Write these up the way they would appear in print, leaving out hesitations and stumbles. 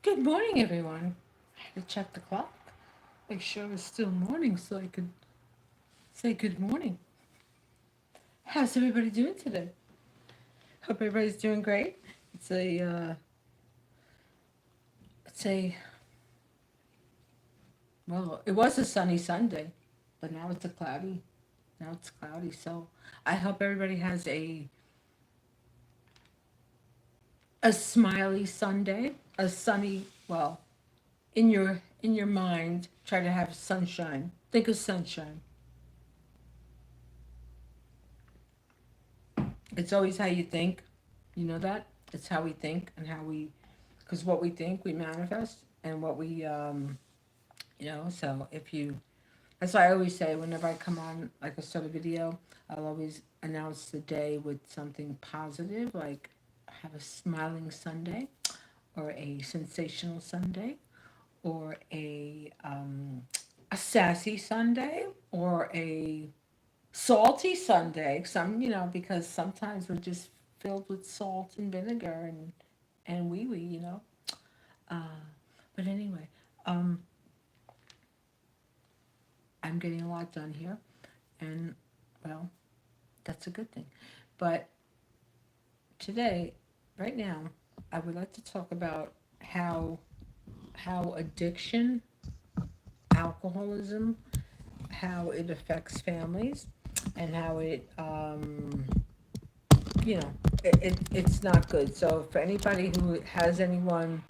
Good morning, everyone. I had to check the clock, make sure it's still morning so I could say good morning. How's everybody doing today? Hope everybody's doing great. It's a, uh, it's a, well, it was a sunny Sunday, but now it's cloudy. So I hope everybody has a smiley Sunday, a sunny, well, in your mind, try to have sunshine. Think of sunshine. It's always how you think. You know that? It's how we think and how we, because what we think we manifest, and what we, so if you, that's why I always say whenever I come on, like I start a video, I'll always announce the day with something positive, like have a smiling Sunday, or a sensational Sunday, or a sassy Sunday, or a salty Sunday. Because sometimes we're just filled with salt and vinegar and wee wee. Uh, but anyway, um, I'm getting a lot done here, and well, that's a good thing. But today, right now, I would like to talk about how addiction, alcoholism, how it affects families, and how it's not good. So for anybody who has anyone,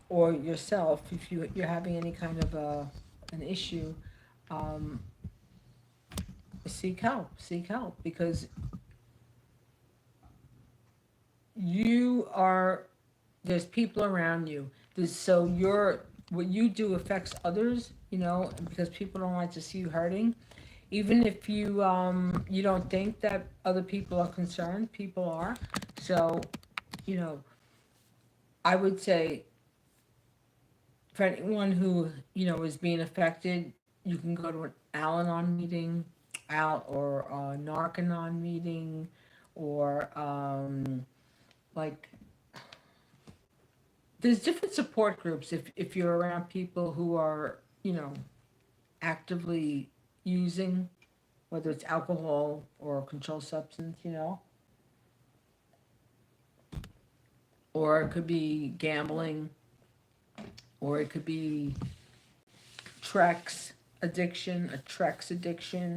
or yourself, if you're having any kind of an issue, um, seek help. Seek help, because you are there's people around you. So what you do affects others. Because people don't like to see you hurting. Even if you don't think that other people are concerned, people are. So you know I would say, for anyone who is being affected, you can go to an Al-Anon meeting, or a Narcanon meeting, or like, there's different support groups if you're around people who are actively using, whether it's alcohol or a controlled substance, or it could be gambling, or it could be Trex addiction,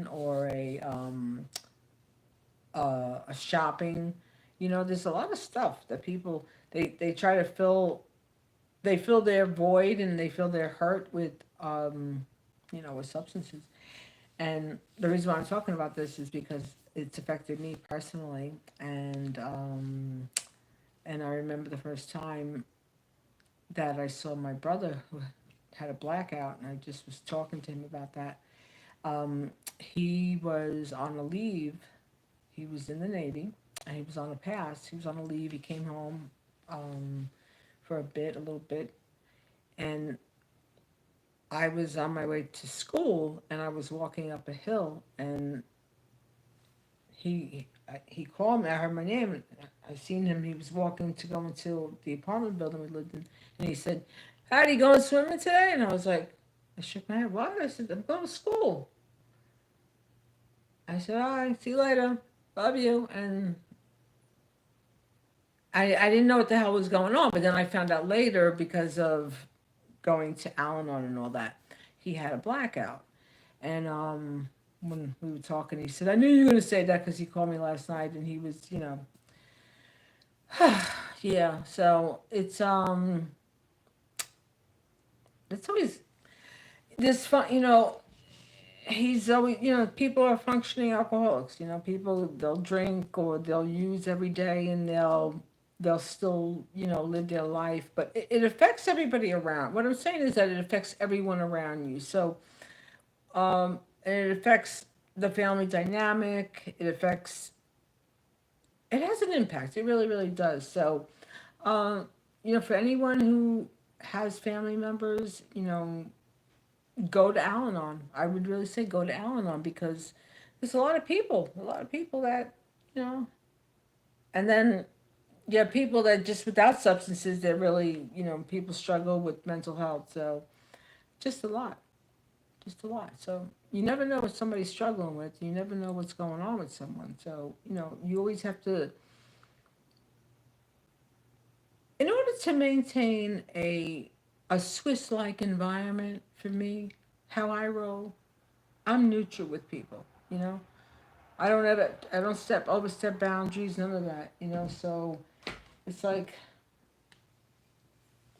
or a shopping. There's a lot of stuff that people, they try to fill their void, and they fill their hurt with substances. And the reason why I'm talking about this is because it's affected me personally, and I remember the first time that I saw my brother, who had a blackout, and I just was talking to him about that. He was on a leave. He was in the Navy, and he was on a pass. He was on a leave. He came home for a little bit, and I was on my way to school, and I was walking up a hill, and he called me. I heard my name, and I seen him. He was walking to go into the apartment building we lived in, and he said, "Howdy, you going swimming today?" And I was like, I shook my head. What? I said, "I'm going to school." I said, "All right, see you later. Love you." And I didn't know what the hell was going on, but then I found out later, because of going to Al-Anon and all that, he had a blackout. And when we were talking, he said, "I knew you were going to say that, because he called me last night, and he was, yeah." So it's always this fun. He's always, people are functioning alcoholics. People, they'll drink or they'll use every day, and they'll still live their life, but it affects everybody around. What I'm saying is that it affects everyone around you. So and it affects the family dynamic. It has an impact. It really, really does. So for anyone who has family members, go to Al-Anon. I would really say go to Al-Anon, because there's a lot of people that, you know, and then Yeah, people that just without substances, that really, people struggle with mental health. So just a lot, just a lot. So you never know what somebody's struggling with. You never know what's going on with someone. So you always have to, in order to maintain a Swiss-like environment for me, how I roll, I'm neutral with people. I don't overstep boundaries, none of that. So it's like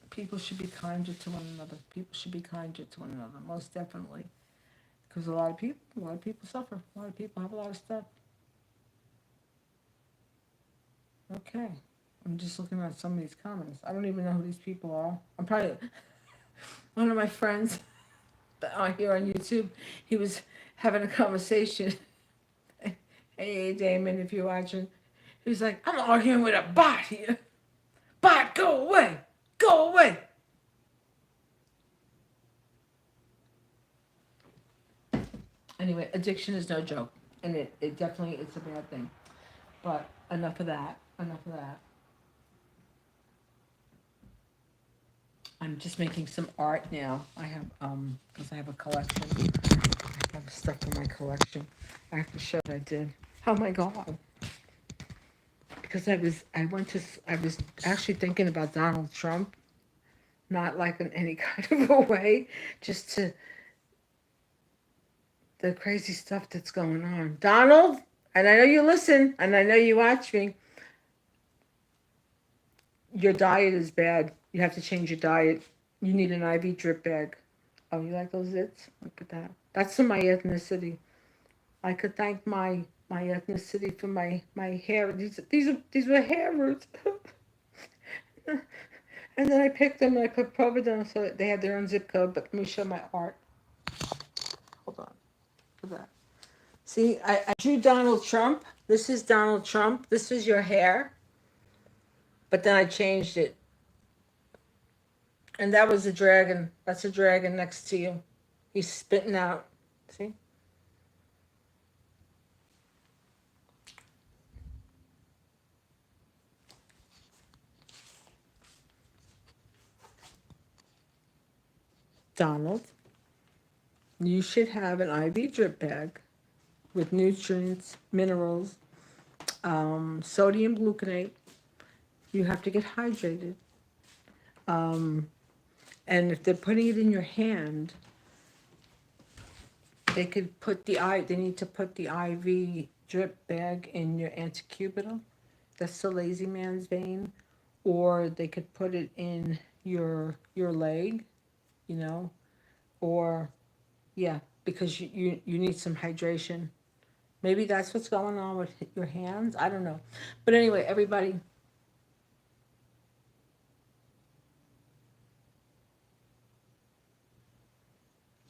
people should be kinder to one another. People should be kinder to one another, most definitely. Because a lot of people suffer. A lot of people have a lot of stuff. Okay. I'm just looking at some of these comments. I don't even know who these people are. I'm probably one of my friends that are here on YouTube. He was having a conversation. Hey, Damon, if you're watching, he was like, "I'm arguing with a bot here. Bot, go away, go away." Anyway, addiction is no joke, and it definitely it's a bad thing. But enough of that. Enough of that. I'm just making some art now. I have because I have a collection. I have stuff in my collection. I have to show what I did. Oh my god! Because I was actually thinking about Donald Trump, not like in any kind of a way, just to the crazy stuff that's going on. Donald, and I know you listen, and I know you watch me. Your diet is bad. You have to change your diet. You need an IV drip bag. Oh, you like those zits? Look at that. That's in my ethnicity. I could thank my ethnicity for my hair. These were hair roots. And then I picked them and I put Providence so that they had their own zip code. But let me show my art. Hold on. Look at that. See, I drew Donald Trump. This is Donald Trump. This is your hair. But then I changed it. And that was a dragon. That's a dragon next to you. He's spitting out. See? Donald, you should have an IV drip bag with nutrients, minerals, sodium gluconate. You have to get hydrated. Um, and if they're putting it in your hand, they need to put the IV drip bag in your antecubital. That's the lazy man's vein. Or they could put it in your leg, you know, or yeah, because you need some hydration. Maybe that's what's going on with your hands. I don't know. But anyway, everybody,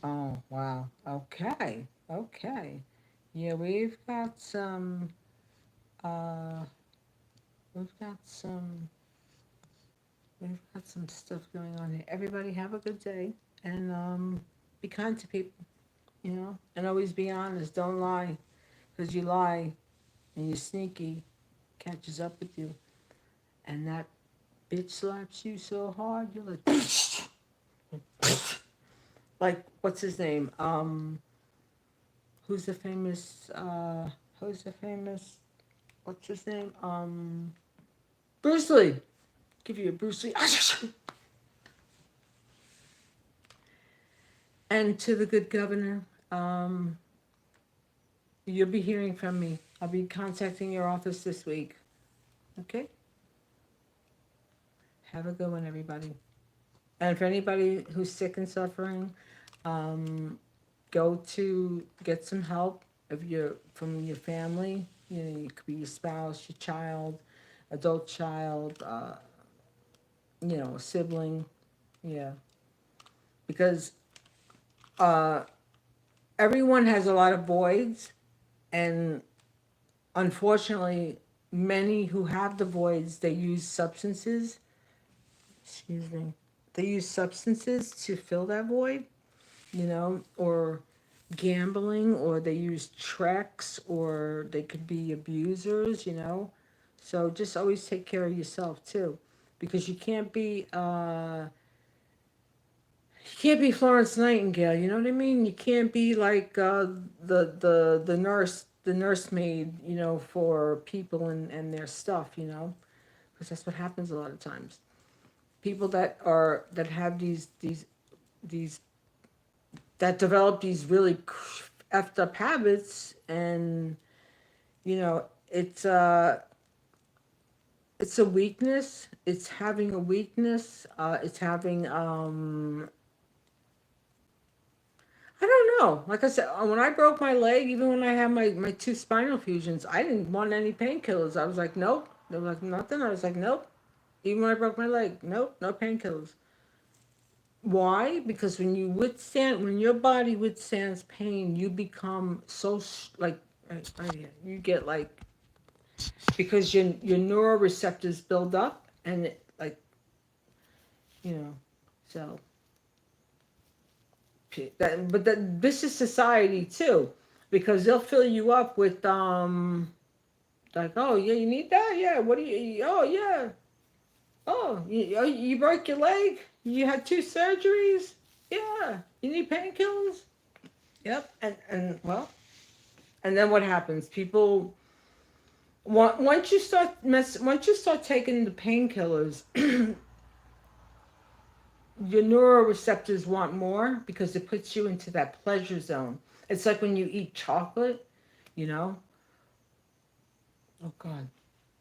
oh, wow. Okay. Okay. Yeah, uh we've got some we've got some stuff going on here. Everybody have a good day and be kind to people, and always be honest. Don't lie, because you lie and you're sneaky, catches up with you. And that bitch slaps you so hard you're like what's his name? Who's the famous who's the famous what's his name? Bruce Lee. Give you a Bruce Lee. And to the good governor, you'll be hearing from me. I'll be contacting your office this week. Okay? Have a good one, everybody. And for anybody who's sick and suffering, um, go to get some help if you're from your family. It could be your spouse, your child, adult child, a sibling. Yeah, because uh, everyone has a lot of voids, and unfortunately, many who have the voids, they use substances. Excuse me. They use substances to fill that void, or gambling, or they use tricks, or they could be abusers. So just always take care of yourself too, because you can't be Florence Nightingale. You know what I mean? You can't be like the nursemaid, for people and their stuff, because that's what happens a lot of times. People that have these that develop these really effed up habits, and you know it's uh it's a weakness. It's having a weakness. It's having I don't know. Like I said, when I broke my leg, even when I had my two spinal fusions, I didn't want any painkillers. I was like, nope. They were like, nothing. I was like, nope. Even when I broke my leg, nope, no painkillers. Why? Because when your body withstands pain, you become so like, right here, you get like, because your neuroreceptors build up, and like, so but this is society too, because they'll fill you up with like, oh yeah, you need that, yeah, what do you, oh yeah, you broke your leg, you had two surgeries, yeah, you need painkillers, yep, and well, and then what happens? People, once you start taking the painkillers, your neuroreceptors want more, because it puts you into that pleasure zone. It's like when you eat chocolate, you know. Oh God,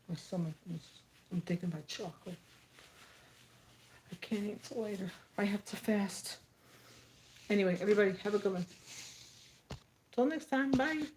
my stomach is. I'm thinking about chocolate. I can't eat till later. I have to fast. Anyway, everybody, have a good one. Till next time. Bye.